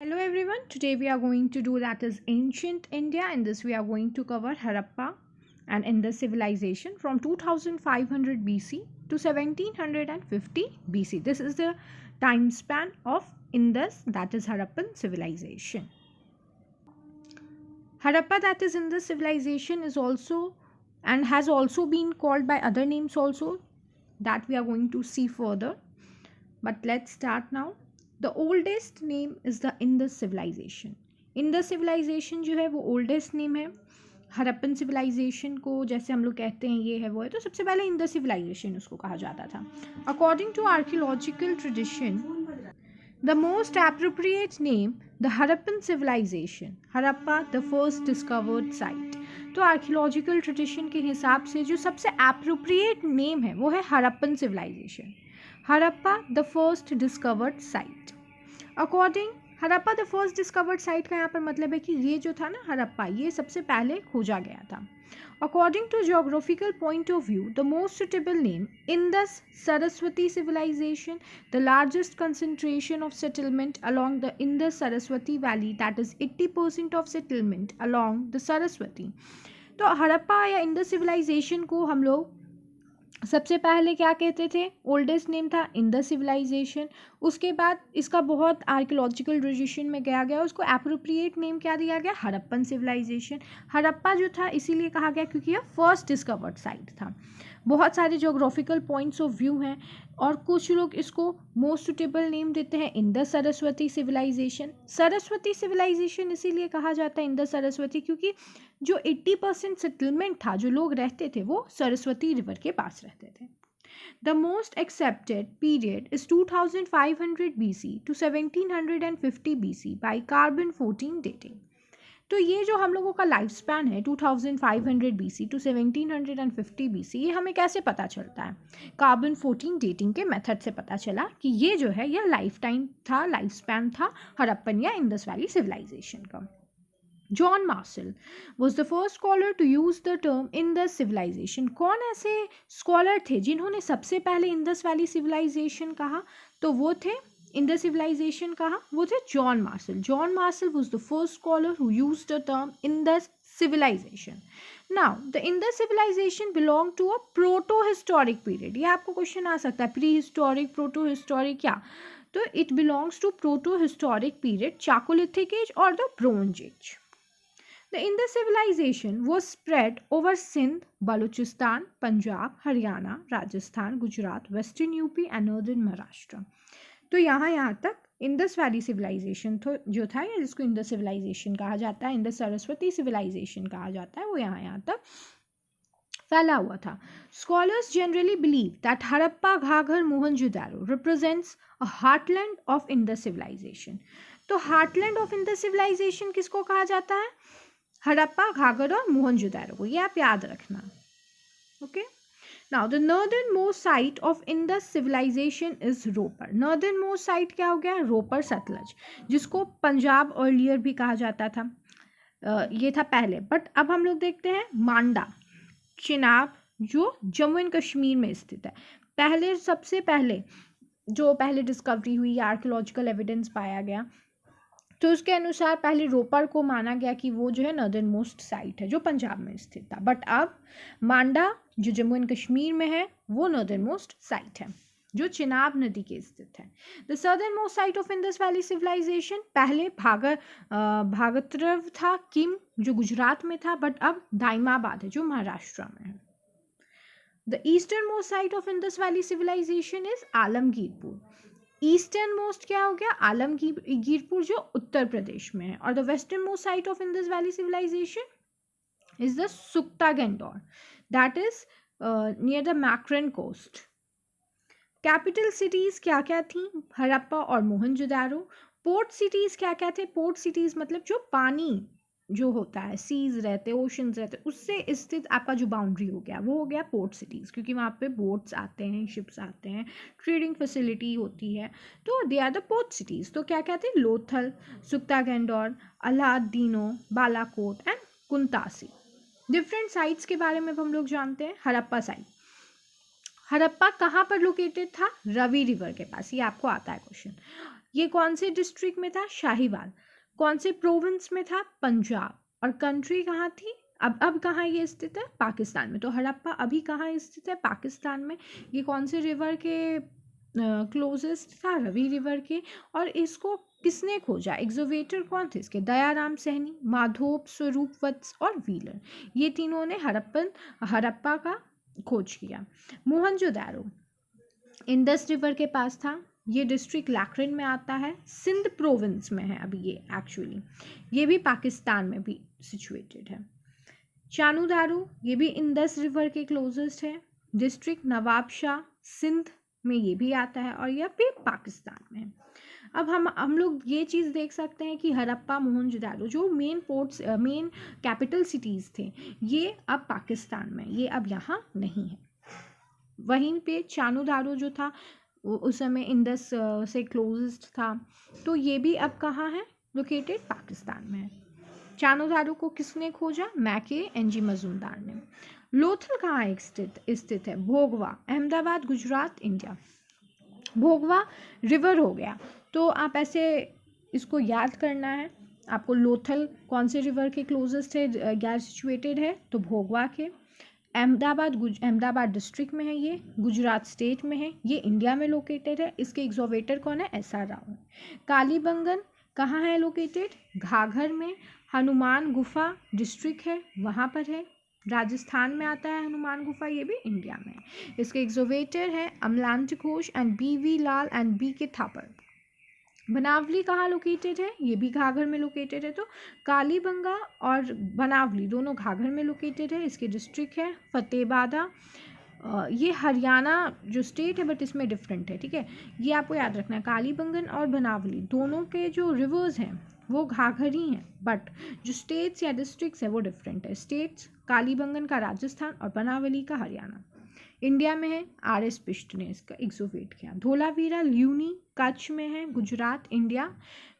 Hello everyone, today we are going to do that is ancient India. In this we are going to cover Harappa and Indus civilization from 2500 BC to 1750 BC. This is the time span of Indus, that is Harappan civilization. Harappa, that is Indus civilization, is also and has also been called by other names also that we are going to see further. But let's start now. The oldest name is the Indus civilization. Indus civilization जो है वो oldest name है. Harappan civilization को जैसे हम लोग कहते हैं ये है वो है, तो सबसे पहले Indus civilization उसको कहा जाता था. According to archaeological tradition, the most appropriate name the Harappan civilization. Harappa the first discovered site. तो आर्कियोलॉजिकल ट्रेडिशन के हिसाब से जो सबसे एप्रोप्रिएट नेम है वो है Harappan civilisation. Harappa the first discovered site. According Harappa the first discovered site का यहाँ पर मतलब है कि ये जो था ना हरप्पा, ये सबसे पहले खोजा गया था. According to geographical point of view the most suitable name Indus Saraswati civilisation. The largest concentration of settlement along the Indus Saraswati valley, that is 80% of settlement along the Saraswati. तो हरप्पा या इंडस सिविलाइजेशन को हम लोग सबसे पहले क्या कहते थे, ओल्डेस्ट नेम था इंडस सिविलाइजेशन. उसके बाद इसका बहुत आर्कियोलॉजिकल ट्रेडिशन में गया उसको एप्रोप्रिएट नेम क्या दिया गया, हरप्पन सिविलाइजेशन. हरप्पा जो था इसीलिए कहा गया क्योंकि यह फर्स्ट डिस्कवर्ड साइट था. बहुत सारे जोग्राफिकल पॉइंट्स ऑफ व्यू हैं और कुछ लोग इसको मोस्ट सुटेबल नेम देते हैं इंडस सरस्वती सिविलाइजेशन. सरस्वती सिविलाइजेशन इसीलिए कहा जाता है इंडस सरस्वती क्योंकि जो 80% सेटलमेंट था, जो लोग रहते थे वो सरस्वती रिवर के पास रहते थे. The most accepted period is 2500 BC to 1750 BC by carbon 14 dating. तो ये जो हम लोगों का लाइफ स्पैन है 2500 BC टू 1750 BC, ये हमें कैसे पता चलता है, कार्बन 14 डेटिंग के मेथड से पता चला कि ये जो है यह लाइफ टाइम था, लाइफ स्पैन था हरप्पन या इंडस वैली सिविलाइजेशन का. John Marshall was the first scholar to use the term Indus civilisation. कौन ऐसे स्कॉलर थे जिन्होंने सबसे पहले इंडस वैली सिविलाइजेशन कहा, तो वो थे इंडस सिविलाइजेशन कहा, वो थे John Marshall. John Marshall was the first scholar who use the term Indus civilization. Now, the Indus civilization belonged to a proto-historic period. ये आपको क्वेश्चन आ सकता है, प्री हिस्टोरिक, प्रोटो हिस्टोरिक क्या, तो it belongs to proto historic period, chalcolithic age और the bronze age. The Indus civilization was spread over Sindh, Balochistan, Punjab, Haryana, Rajasthan, Gujarat, Western UP and Northern Maharashtra. तो यहाँ तक Indus valley civilisation जो था या जिसको Indus civilisation कहा जाता है, इंडस सरस्वती सिविलाइजेशन कहा जाता है, वो यहाँ तक फैला हुआ था. Scholars generally believe that Harappa, Ghaggar, Mohenjodaro represents a heartland of Indus civilisation. तो हार्टलैंड ऑफ इंडस सिविलाइजेशन किसको कहा जाता है, हड़प्पा, घाघर और मोहनजोदारो को, ये आप याद रखना. Okay. Now the northern most site of Indus civilisation is Ropar. Northern most site क्या हो गया, रोपर सतलज, जिसको पंजाब अर्लियर भी कहा जाता था. ये था पहले, बट अब हम लोग देखते हैं मांडा, चिनाब, जो जम्मू एंड कश्मीर में स्थित है. पहले सबसे पहले जो पहले डिस्कवरी हुई, आर्कियोलॉजिकल एविडेंस पाया गया, तो उसके अनुसार पहले रोपर को माना गया कि वो जो है नॉर्दर्न मोस्ट साइट है जो पंजाब में स्थित था. बट अब मांडा जो जम्मू एंड कश्मीर में है वो नॉर्दर्न मोस्ट साइट है जो चिनाब नदी के स्थित है. The southern most site of Indus valley civilisation, पहले भागत्रव था, किम जो गुजरात में था, बट अब दाइमाबाद है जो महाराष्ट्र में है. The eastern most site of Indus valley civilisation is Alamgirpur. Eastern most क्या हो गया, आलमगीरपुर जो उत्तर प्रदेश में है. और the western most site of Indus valley civilisation is the सुक्ता Dor, that is near the Makran coast. Capital cities क्या क्या थी, हरप्पा और मोहनजोदारो. पोर्ट सिटीज क्या क्या थे, पोर्ट सिटीज मतलब जो पानी जो होता है, सीज रहते, ओशंस रहते, उससे स्थित आपका जो बाउंड्री हो गया वो हो गया पोर्ट सिटीज़, क्योंकि वहाँ पे बोट्स आते हैं, शिप्स आते हैं, ट्रेडिंग फैसिलिटी होती है, तो they are the port cities. तो क्या कहते हैं, लोथल, सुक्ता Dor, Allahdino, Balakot and Kuntasi. Different sites के बारे में हम लोग जानते हैं. हरप्पा साइट, हरप्पा कहाँ पर लोकेटेड था, रवि रिवर के पास, ये आपको आता है क्वेश्चन. ये कौन से डिस्ट्रिक्ट में था? शाहीवाल। कौन से प्रोविंस में था? पंजाब। और कंट्री कहाँ थी? अब कहाँ ये स्थित है? पाकिस्तान में। तो हड़प्पा अभी कहाँ स्थित है? पाकिस्तान में। ये कौन से रिवर के क्लोजेस्ट था? रवि रिवर के। और इसको किसने खोजा? एग्जोवेटर कौन थे इसके? दयाराम सहनी, माधोप, स्वरूप वत्स और व्हीलर। ये तीनों ने हड़प्पा का खोज किया। मोहनजोदारो इंडस रिवर के पास था। ये डिस्ट्रिक्ट लैक्रिन में आता है, सिंध प्रोविंस में है अभी ये एक्चुअली। ये भी पाकिस्तान में भी सिचुएटेड है। चानूदारो ये भी इंडस रिवर के क्लोजेस्ट है, डिस्ट्रिक्ट नवाबशाह, सिंध में ये भी आता है और यह भी पाकिस्तान में है। अब हम लोग ये चीज़ देख सकते हैं कि हड़प्पा, मोहनजोदारो जो main ports, main capital cities थे, ये अब पाकिस्तान में, ये अब यहाँ नहीं है। वहीं पे चानूदारो जो था उस समय इंडस से क्लोजेस्ट था, तो ये भी अब कहाँ है? लोकेटेड पाकिस्तान में है। चानूदारो को किसने खोजा? मैके एनजी मजूमदार ने। लोथल कहाँ स्थित है? भोगवा, अहमदाबाद, गुजरात, इंडिया। भोगवा रिवर हो गया, तो आप ऐसे इसको याद करना है आपको। लोथल कौन से रिवर के क्लोजेस्ट है, गैर सिचुएटेड है? तो भोगवा के। अहमदाबाद डिस्ट्रिक्ट में है, ये गुजरात स्टेट में है, ये इंडिया में लोकेटेड है। इसके एग्जोवेटर कौन है? SR राव। कालीबंगन कहाँ है लोकेटेड? घाघर में। हनुमान गुफा डिस्ट्रिक्ट है, वहाँ पर है, राजस्थान में आता है हनुमान गुफा, ये भी इंडिया में है। इसके एग्जोवेटर है Amalananda Ghosh and BV Lal and BK Thapar. Banawali कहाँ लोकेटेड है? ये भी घाघर में लोकेटेड है। तो कालीबंगा और बनावली दोनों घाघर में लोकेटेड है। इसके डिस्ट्रिक्ट है फतेहबादा। ये हरियाणा जो स्टेट है बट इसमें डिफरेंट है, ठीक है, ये आपको याद रखना है। कालीबंगन और बनावली दोनों के जो रिवर्स हैं वो घाघर ही हैं, बट जो स्टेट्स या डिस्ट्रिक्ट्स है वो डिफरेंट है। स्टेट्स कालीबंगन का राजस्थान और बनावली का हरियाणा। इंडिया में है, RS पिष्ट ने इसका एग्जोवेट किया। धोलावीरा ल्यूनी कच्छ में है, गुजरात, इंडिया,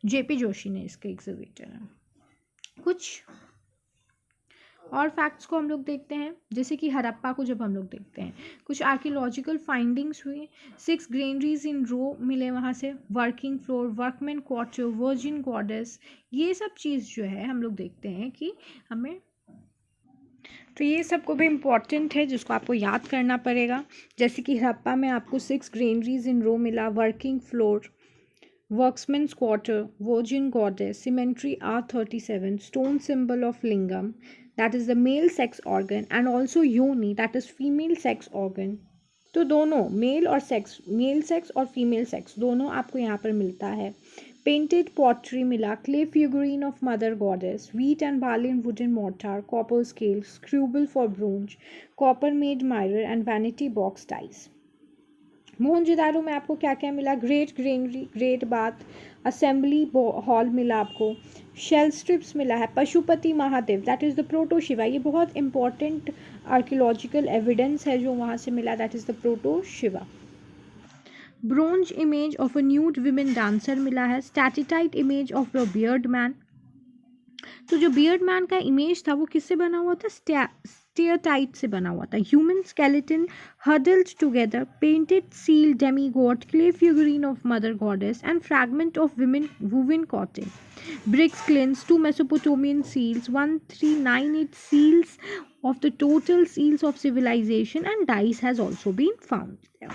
JP जोशी ने इसका एग्जोवेटर है। कुछ और फैक्ट्स को हम लोग देखते हैं, जैसे कि हड़प्पा को जब हम लोग देखते हैं, कुछ आर्कियोलॉजिकल फाइंडिंग्स हुई। 6 ग्रेनरीज इन रो मिले वहाँ से, working floor, workman quarter, virgin goddess, ये सब चीज़ जो है हम लोग देखते हैं कि हमें, तो ये सब को भी इम्पॉर्टेंट है जिसको आपको याद करना पड़ेगा। जैसे कि हड़प्पा में आपको 6 ग्रेनरीज इन रो मिला, working floor, workmen's quarter, virgin goddess, cemetery R37, stone symbol of lingam that is the male sex organ and also yoni that is female sex organ। तो दोनों मेल सेक्स और फीमेल सेक्स दोनों आपको यहाँ पर मिलता है। पेंटेड पॉटरी मिला, clay figurine of mother goddess, wheat and barley in wooden mortar, copper scale, crucible for bronze, copper made mirror and vanity box ties. Mohenjodaro में आपको क्या क्या मिला? Great granary, great bath, assembly hall मिला आपको, shell strips मिला है, Pashupati Mahadev that is the proto Shiva, ये बहुत इंपॉर्टेंट आर्कियोलॉजिकल एविडेंस है जो वहाँ से मिला, that is the proto Shiva. Bronze image of a nude women dancer मिला है, steatite image of a beard man. तो जो बियर्ड मैन का इमेज था वो किससे बना हुआ था? स्टेयरटाइट से बना हुआ था। Human skeleton huddled together, painted seal Demi God, clay figurine of mother goddess and fragment of woven cotton, bricks cleansed, 2 Mesopotamian seals, 1398 seals of the total seals of civilization and dice has also been found there।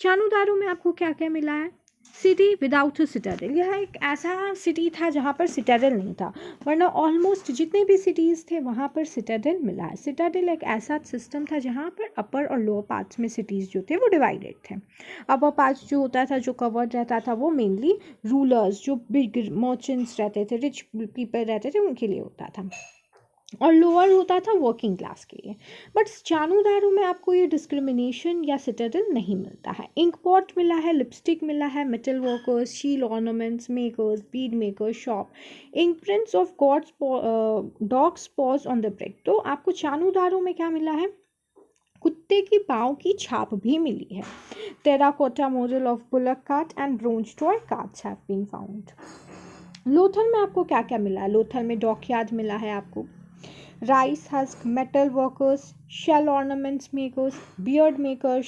चानूदारो में आपको क्या क्या मिला है? City without a Citadel, यह एक ऐसा city था जहाँ पर सिटाडेल नहीं था, वरना ऑलमोस्ट जितने भी सिटीज़ थे वहाँ पर सिटाडेल मिला है। सिटाडेल एक ऐसा सिस्टम था जहाँ पर अपर और लोअर पार्ट्स में सिटीज़ जो थे वो डिवाइडेड थे। अपर पार्ट्स जो होता था, जो कवर्ड रहता था, वो मेनली रूलर्स, जो बिग मर्चेंट्स रहते थे, रिच पीपल रहते थे, उनके लिए होता था, और लोअर होता था वर्किंग क्लास के लिए। बट चानूदारो में आपको ये डिस्क्रिमिनेशन या सिटाडेल नहीं मिलता है। इंक पॉट मिला है, लिपस्टिक मिला है, metal workers, shell ornaments makers, bead makers shop, ink prints of dogs paws on the brick. तो आपको चानूदारो में क्या मिला है? कुत्ते की पाँव की छाप भी मिली है। Terracotta model of bullock cart and bronze toy carts have been found. Lothal में आपको क्या क्या मिला है? लोथल में डॉकयार्ड मिला है आपको, rice husk, metal workers, shell ornaments makers, bead makers,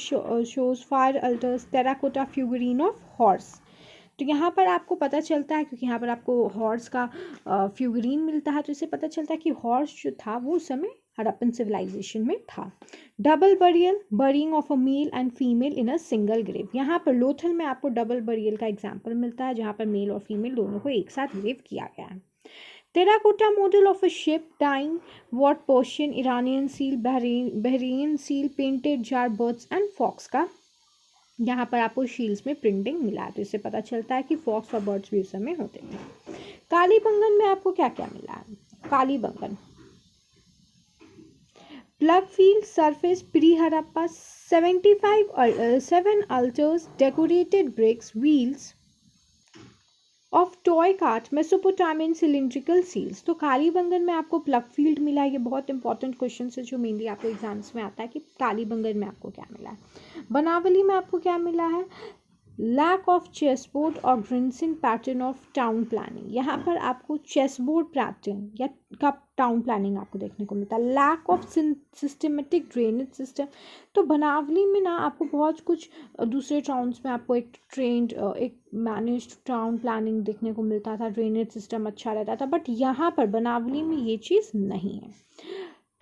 shows fire altars, terracotta figurine of horse. तो यहाँ पर आपको पता चलता है, क्योंकि यहाँ पर आपको हॉर्स का फ्यूगरीन मिलता है, तो इससे पता चलता है कि हॉर्स जो था वो उस समय हड़प्पन सिविलाइजेशन में था। Double burial, burying of a male and female in a single grave. यहाँ पर लोथल में आपको डबल बरियल का एग्जाम्पल मिलता है, जहाँ पर मेल और फीमेल दोनों को एक साथ ग्रेव किया गया है। Terracotta model of a ship time what Persian, Iranian seal, Bahrain seal, painted jar, birds and fox का यहाँ पर आपको शील्ड्स में प्रिंटिंग मिला है, तो इससे पता चलता है कि फॉक्स और बर्ड्स भी उस समय होते थे। कालीबंगन में आपको क्या क्या मिला है? Kalibangan, plough field surface pre Harappa, 7 altars, decorated bricks, wheels of toy cart, Mesopotamian cylindrical seals. तो कालीबंगन में आपको प्लग फील्ड मिला है। ये बहुत इंपॉर्टेंट क्वेश्चन है जो मेनली आपको एग्जाम्स में आता है कि कालीबंगन में आपको क्या मिला है। बनावली में आपको क्या मिला है? लैक ऑफ चेसबोर्ड और ग्रिंसिन पैटर्न ऑफ टाउन प्लानिंग। यहाँ पर आपको चेसबोर्ड पैटर्न या का टाउन प्लानिंग आपको देखने को मिलता है। Lack of systematic drainage system. तो बनावली में ना आपको बहुत कुछ दूसरे टाउन्स में आपको एक ट्रेंड एक मैनेज्ड टाउन प्लानिंग देखने को मिलता था, ड्रेनेज सिस्टम अच्छा रहता था, बट यहाँ पर बनावली में ये चीज़ नहीं है।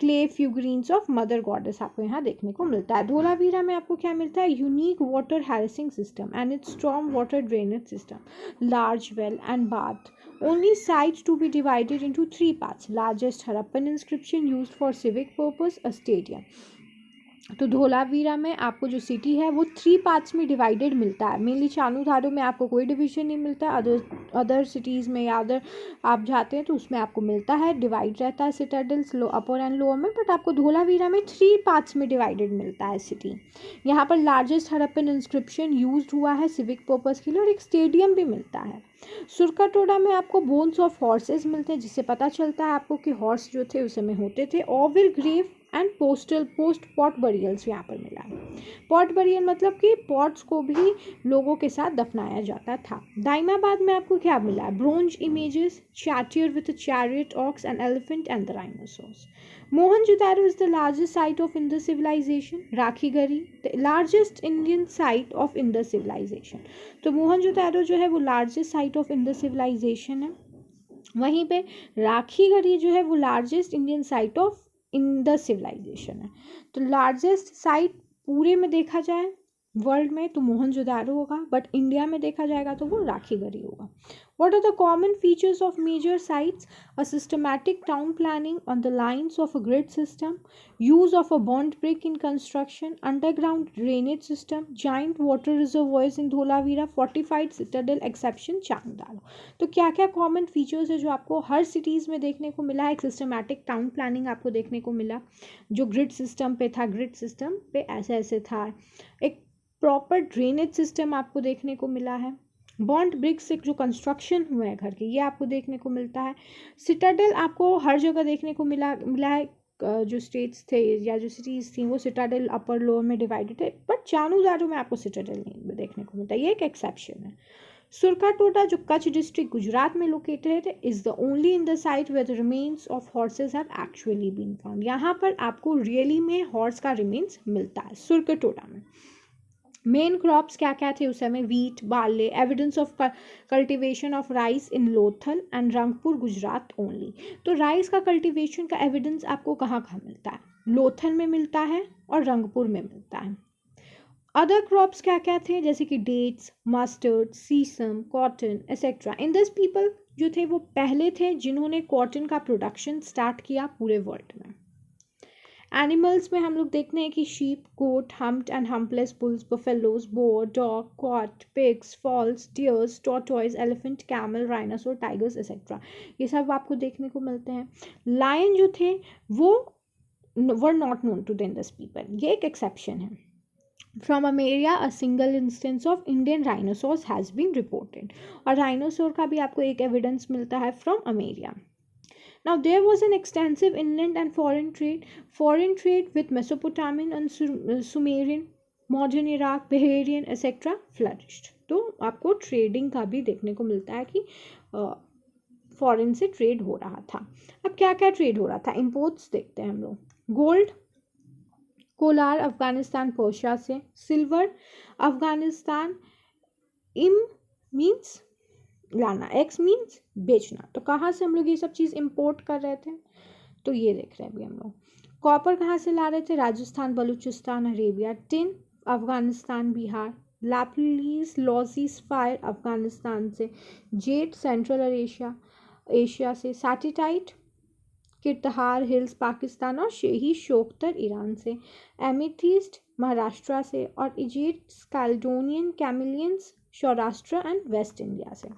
क्ले फ्यूगरीन्स ऑफ मदर गॉडेस आपको यहाँ देखने को मिलता है। धोलावीरा में आपको क्या मिलता है? Unique water harvesting system and its strong water drainage system, large well and bath, only sites to be divided into 3 parts, largest Harappan inscription used for civic purpose, a stadium। तो धोलावीरा में आपको जो सिटी है वो 3 parts में divided मिलता है। Mainly चानूधारू में आपको कोई डिवीजन नहीं मिलता, अदर सिटीज़ में या अदर आप जाते हैं तो उसमें आपको मिलता है, डिवाइड रहता है सिटाडल्स अपर एंड लोअर में, बट आपको धोलावीरा में 3 पार्ट्स में डिवाइडेड मिलता है सिटी। यहाँ पर लार्जेस्ट हड़प्पन इंस्क्रिप्शन यूज हुआ है सिविक पर्पज़ के लिए, और एक स्टेडियम भी मिलता है। सुरकाटोडा में आपको बोन्स ऑफ हॉर्सेस मिलते हैं, जिससे पता चलता है आपको कि हॉर्स जो थे उस समय होते थे। Oval grave and post pot burials यहाँ पर मिला है। पॉट बरियल मतलब कि पॉट्स को भी लोगों के साथ दफनाया जाता था। दाइमाबाद में आपको क्या मिला है? Bronze images, charioteer with chariot, ox and elephant and the rhinoceros. Mohenjodaro is the largest site of Indus civilisation. Rakhigarhi, the largest Indian site of Indus civilisation. तो मोहनजोदारो जो है वो largest site of Indus civilisation है। वहीं पे राखीगढ़ी जो है वो largest Indian site of Indus civilisation है। तो लार्जेस्ट साइट पूरे में देखा जाए वर्ल्ड में तो मोहनजोदारो होगा, बट इंडिया में देखा जाएगा तो वो राखीगढ़ी होगा। What are the common features of major sites? A systematic town planning on the lines of a grid system, use of a burnt brick in construction, underground drainage system, giant water reservoirs in Dholavira, fortified citadel exception चांगदालो। तो क्या क्या common features है जो आपको हर cities में देखने को मिला है? एक सिस्टमैटिक टाउन प्लानिंग आपको देखने को मिला, जो ग्रिड सिस्टम पे था, ग्रिड सिस्टम पे ऐसे ऐसे था। एक प्रॉपर ड्रेनेज सिस्टम आपको देखने को मिला है। बॉन्ड ब्रिक्स से जो कंस्ट्रक्शन हुए हैं घर के, ये आपको देखने को मिलता है। सिटाडेल आपको हर जगह देखने को मिला है। जो स्टेट्स थे या जो सिटीज़ थी वो सिटाडेल अपर लोअर में डिवाइडेड है, बट चानूदारो में आपको सिटाडेल नहीं देखने को मिलता, ये एक एक्सेप्शन है। सुरकाटोटा जो कच्छ डिस्ट्रिक्ट गुजरात में लोकेटेड है, is the only in the site where the remains of horses have actually been found. यहाँ पर आपको रियली में हॉर्स का रिमेन्स मिलता है सुरकाटोटा में। मेन क्रॉप्स क्या क्या थे उस समय? Wheat, barley, evidence of cultivation of rice in Lothal and Rangpur Gujarat only. तो राइस का कल्टीवेशन का एविडेंस आपको कहाँ कहाँ मिलता है? लोथल में मिलता है और रंगपुर में मिलता है। अदर क्रॉप्स क्या क्या थे? जैसे कि dates, mustard, sesame, cotton etcetera. In this people जो थे वो पहले थे जिन्होंने कॉटन का प्रोडक्शन स्टार्ट किया पूरे वर्ल्ड में। एनिमल्स में हम लोग देखते हैं कि sheep, goat, humped and humpless bulls, buffaloes, boar, dog, cat, pigs, fowls, deers, tortoise, elephant, camel, rhinoceros, tigers etcetera, ये सब आपको देखने को मिलते हैं। लायन जो थे वो were not known to the Indus people, ये एक एक्सेप्शन है। From Amri a single instance of Indian rhinoceros has been reported, और राइनोसोर का भी आपको एक एविडेंस मिलता है from Amri. Now there was an extensive inland and foreign trade with Mesopotamian and Sumerian, modern Iraq, Baharian etc. flourished। तो आपको trading का भी देखने को मिलता है कि फॉरेन से ट्रेड हो रहा था। अब क्या क्या ट्रेड हो रहा था? इंपोर्ट्स देखते हैं हम लोग। गोल्ड, कोलार अफगानिस्तान पर्शिया से, सिल्वर अफगानिस्तान, मीन्स लाना, एक्स मीन्स बेचना। तो कहाँ से हम लोग ये सब चीज़ इम्पोर्ट कर रहे थे, तो ये देख रहे हैं अभी हम लोग। कॉपर कहाँ से ला रहे थे, Rajasthan, Baluchistan, Arabia. Tin Afghanistan, Bihar. Lapis lazuli फायर अफगानिस्तान से। जेड सेंट्रल एशिया एशिया से। सैटिटाइट किरतहार हिल्स पाकिस्तान और शेही शोकतर ईरान से। एमेथिस्ट महाराष्ट्र से। और इजिप्ट chalcedony carnelians Saurashtra and west India से।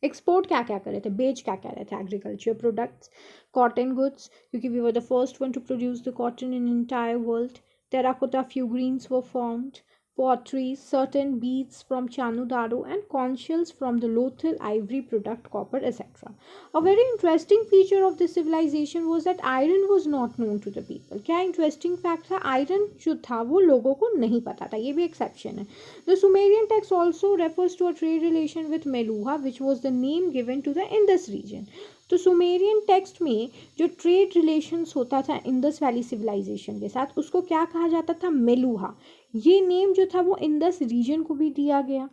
एक्सपोर्ट क्या क्या कर रहे थे, बेच क्या क्या रहे थे, एग्रीकल्चर प्रोडक्ट्स, कॉटन गुड्स, क्योंकि we were the first one to produce the cotton in entire world. Terracotta figurines were formed, pottery, certain beads from Chanudaro, and conch shells from the Lothal ivory product, copper, etc. A very interesting feature of this civilization was that iron was not known to the people. क्या interesting fact था, iron जो था वो लोगों को नहीं पता था, ये भी एक्सेप्शन है। The Sumerian text also refers to a trade relation with Meluha, which was the name given to the Indus region. तो सुमेरियन टेक्स्ट में जो ट्रेड रिलेशंस होता था इंडस वैली सिविलाइजेशन के साथ, उसको क्या कहा जाता था, मेलुहा। ये नेम जो था वो इंडस रीजन को भी दिया गया।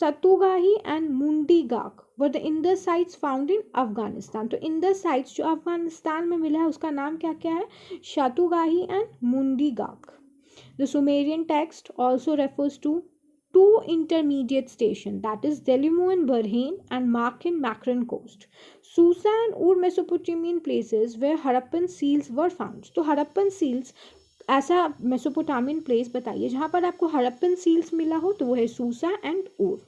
सतुगाही and Mundigak were the Indus sites found in Afghanistan. तो इंडस साइट्स जो अफगानिस्तान में मिला है उसका नाम क्या क्या है, शातुगाही and Mundigak. The Sumerian text also refers to two intermediate stations, that is Delimu and Berhane and Markin Makran coast. Susa and Ur Mesopotamian places where Harappan seals were found. तो हड़प्पन सील्स ऐसा मेसोपोटामियन प्लेस बताइए जहाँ पर आपको Harappan seals मिला हो, तो वो है सूसा एंड ऊर।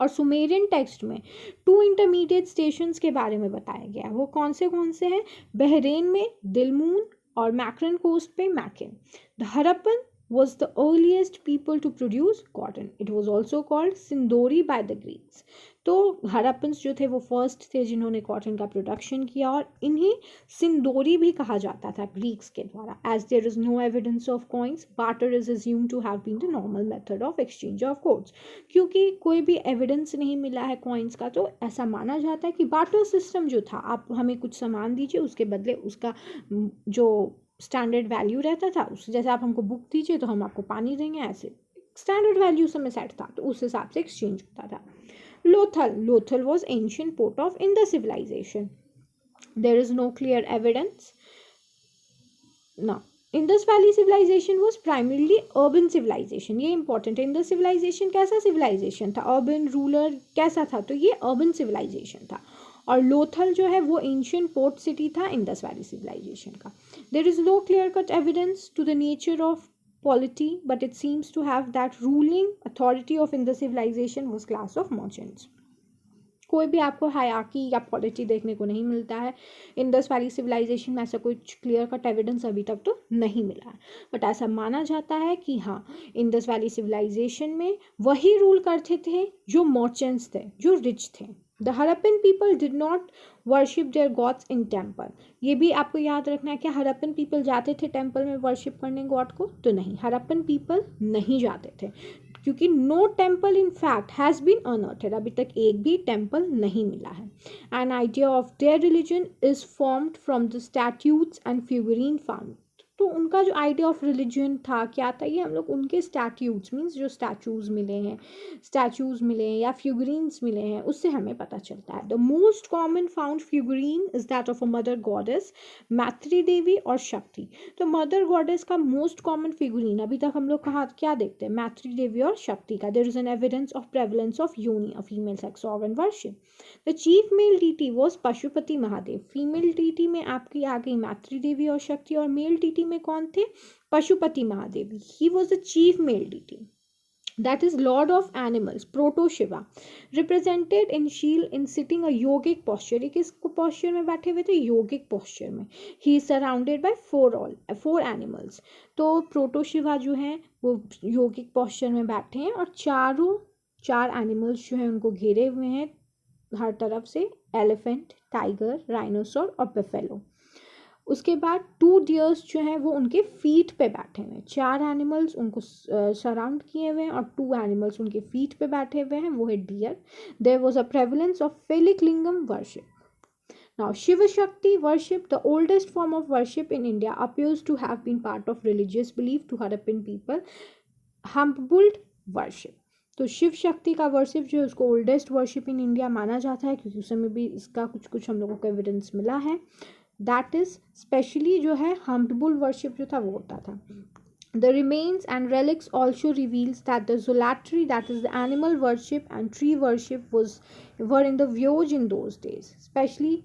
और सुमेरियन टेक्स्ट में 2 इंटरमीडिएट स्टेशंस के बारे में बताया गया है, वो कौन से हैं, बहरेन में दिलमून और मैक्रन कोस्ट पे Magan. The Harappan was the earliest people to produce cotton. It was also called Sindori by the Greeks. तो हड़प्पन्स जो थे वो फर्स्ट थे जिन्होंने कॉटन का प्रोडक्शन किया, और इन्हें सिंदोरी भी कहा जाता था ग्रीक्स के द्वारा। As there is no evidence of coins, barter is assumed to have been the normal method of exchange of goods. क्योंकि कोई भी एविडेंस नहीं मिला है कॉइन्स का, तो ऐसा माना जाता है कि बार्टर सिस्टम जो था, आप हमें कुछ सामान दीजिए, उसके बदले उसका जो स्टैंडर्ड वैल्यू रहता था, उस जैसे आप हमको बुक दीजिए तो हम आपको पानी देंगे, ऐसे स्टैंडर्ड वैल्यू समय सेट था, तो उस हिसाब से एक्सचेंज होता था। Lothal was ancient port of Indus civilization. There is no clear evidence. Now, Indus Valley civilization was primarily urban civilization. ये important है। Indus civilization कैसा civilization था, urban ruler कैसा था, तो ये urban civilization था। और लोथल जो है वो एंशियंट पोर्ट सिटी था इंडस वैली सिविलाइजेशन का। There is no clear cut evidence to the nature of polity, but it seems to have that ruling authority of Indus civilization was class of merchants. कोई भी आपको hierarchy या polity देखने को नहीं मिलता है इंडस वैली सिविलाइजेशन में, ऐसा कुछ क्लियर कट एविडेंस अभी तक तो नहीं मिला है, बट ऐसा माना जाता है कि हाँ, इंडस वैली सिविलाइजेशन में वही रूल करते थे जो मर्चेंट्स थे, जो रिच थे। The Harappan people did not worship their gods in temple. ये भी आपको याद रखना है कि हड़प्पन पीपल जाते थे टेम्पल में वर्शिप करने गॉड को, तो नहीं, हड़प्पन पीपल नहीं जाते थे, क्योंकि no temple in fact has been unearthed, अभी तक एक भी टेम्पल नहीं मिला है। An idea of their religion is formed from the statutes and figurine found. तो उनका जो आइडिया ऑफ रिलीजन था क्या था, ये हम लोग उनके स्टैट्यूट्स मीन्स जो स्टैचूज मिले हैं या फ्यूगरीन्स मिले हैं, उससे हमें पता चलता है। The most common found figurine is that of a mother goddess, Matri Devi और शक्ति। तो मदर गॉडेस का मोस्ट कॉमन फिगरीन अभी तक हम लोग कहाँ क्या देखते हैं, मैत्री देवी और शक्ति का। There is an evidence of prevalence of yoni, a female sex organ worship. The chief male deity was Pashupati Mahadev. Female deity में आपकी आ गई मैत्री देवी और शक्ति, और मेल डीटी में कौन थे, Pashupati Mahadev. He was the chief male deity, that is lord of animals, proto shiva, represented in shield in sitting a yogic posture। ये किस posture में बैठे हुए थे, योगिक posture में। he is surrounded by four animals। तो प्रोटो शिवा जो हैं वो योगिक posture में बैठे हैं, और चार एनिमल्स जो हैं उनको घेरे हुए हैं हर तरफ से, एलिफेंट, टाइगर, राइनोसोर और बेफेलो। उसके बाद 2 डियर्स जो हैं वो उनके फीट पे बैठे हुए हैं, 4 एनिमल्स उनको सराउंड किए हुए हैं और 2 एनिमल्स उनके फीट पे बैठे हुए हैं, वो है deer. There was a prevalence of phallic lingam worship. Now Shiva Shakti worship, the oldest form of worship in India, appears to have been part of religious belief to Harappan people, Humboldt worship। तो शिव शक्ति का worship जो है उसको oldest worship in India माना जाता है, क्योंकि उस समय भी इसका कुछ कुछ हम लोगों को एविडेंस मिला है. दैट इज स्पेशली जो है हम्प्ड बुल वर्शिप जो था वो होता था. The remains and relics also reveals that the zolatry, that is the animal worship and tree worship were in the views in those days, especially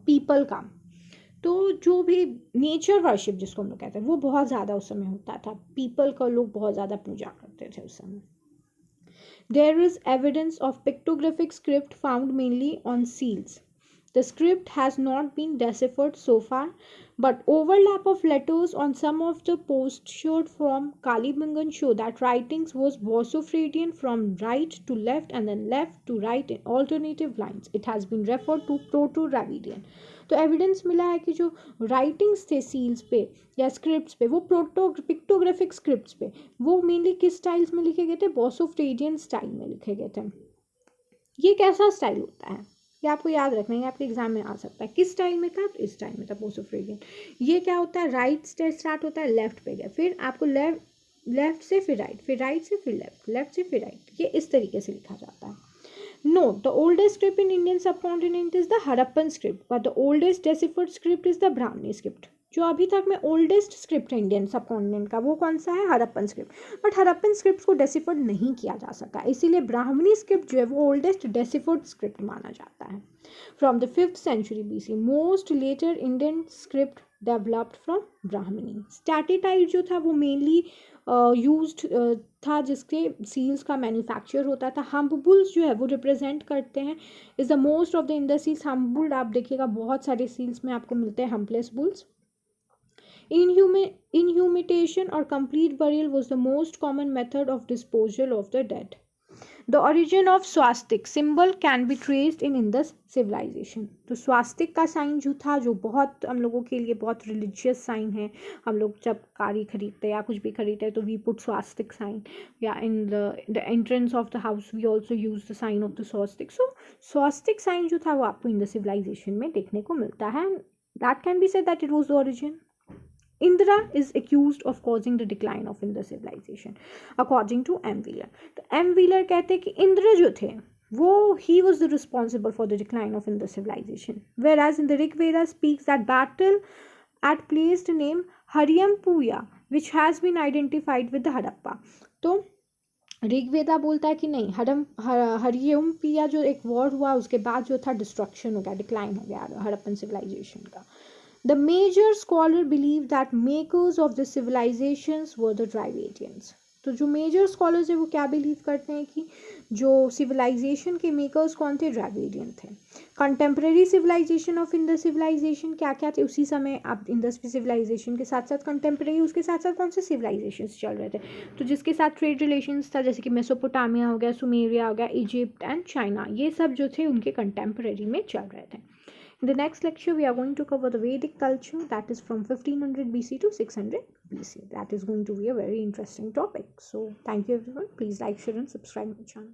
people का. तो जो भी नेचर वर्शिप जिसको हम लोग कहते हैं वो बहुत ज़्यादा उस समय होता था. पीपल का लोग बहुत ज़्यादा पूजा करते थे उस समय. There is evidence of pictographic script found mainly on seals. The script has not been deciphered so far, but overlap of letters on some of the postures from Kalibangan show that writings was Vossophradian from right to left and then left to right in alternative lines. It has been referred to Proto-Dravidian. तो evidence मिला है कि जो writings थे seals पे या scripts पे वो पिक्टोग्राफिक स्क्रिप्ट्स पे वो मेनली किस स्टाइल्स में लिखे गए थे? बोसोफ्रेडियन स्टाइल में लिखे गए थे. ये कैसा स्टाइल होता है ये आपको याद रखना है, आपके एग्जाम में आ सकता है. किस स्टाइल में था? तो इस स्टाइल में था बोसोफ्रेडियन. ये क्या होता है? राइट से स्टार्ट होता है, लेफ्ट पे गया, फिर आपको लेफ्ट से फिर राइट से फिर लेफ्ट से फिर राइट. ये इस तरीके से लिखा जाता है. Note, the oldest script in Indian subcontinent is the Harappan script, but the oldest deciphered script is the Brahmini script. जो अभी तक में ओल्डेस्ट स्क्रिप्ट है इंडियन सबकॉन्टिनेंट का वो कौन सा है? Harappan script. But Harappan script को डेसिफर्ड नहीं किया जा सका, इसीलिए ब्राह्मणी स्क्रिप्ट जो है वो ओल्डेस्ट डेसिफर्ड स्क्रिप्ट माना जाता है. From the 5th century BC, most later Indian script developed from Brahmani. Steatite जो था वो मेनली यूज्ड था जिसके सील्स का मैन्युफैक्चर होता था. हम्प बुल्स जो है वो रिप्रेजेंट करते हैं is the most of the in the seals. Hump bull आप देखिएगा बहुत सारे सील्स में आपको मिलते हैं humpless bulls. Inhumation or complete burial was the most common method of disposal of the dead. The origin of swastik symbol can be traced in Indus civilization. तो स्वास्तिक का साइन जो था जो बहुत हम लोगों के लिए बहुत रिलीजियस साइन है. हम लोग जब कारी खरीदते या कुछ भी खरीदते हैं तो वी पुट स्वास्तिक साइन, या in the entrance of the house we also use the sign of the swastik. So swastik sign जो था वो आपको इन द सिविलाइजेशन में देखने को मिलता है. That can be said that it was the origin. Indra is accused of causing the decline of Indus civilization, according to M. Wheeler. तो M. Wheeler कहते हैं कि इंद्र जो थे वो he was the responsible for the decline of Indus civilization. Whereas in the Rig Veda speaks that battle at place named Haryampuya, which has been identified with the Harappa. तो ऋग्वेदा बोलता है कि नहीं, हरियमपिया जो एक वॉर हुआ उसके बाद जो था डिस्ट्रक्शन हो गया, डिक्लाइन हो गया हड़प्पन सिविलाइजेशन का. The major scholar believe that makers of the civilizations were the Dravidians. तो जो मेजर स्कॉलर्स है वो क्या बिलीव करते हैं कि जो सिविलाइजेशन के मेकर्स कौन थे? ड्राविडियन थे. Contemporary civilisation of Indus civilisation क्या क्या थे उसी समय? आप इंडस सिविलाइजेशन के साथ साथ कंटेम्प्रेरी उसके साथ साथ कौन से सिविलाइजेशन चल रहे थे? तो जिसके साथ ट्रेड रिलेशंस था जैसे कि मेसोपोटामिया हो गया, सुमेरिया हो गया, इजिप्ट एंड चाइना, ये सब जो थे उनके कंटेम्प्रेरी में चल रहे थे. In the next lecture, we are going to cover the Vedic culture, that is from 1500 BC to 600 BC. That is going to be a very interesting topic. So, thank you everyone. Please like, share and subscribe my channel.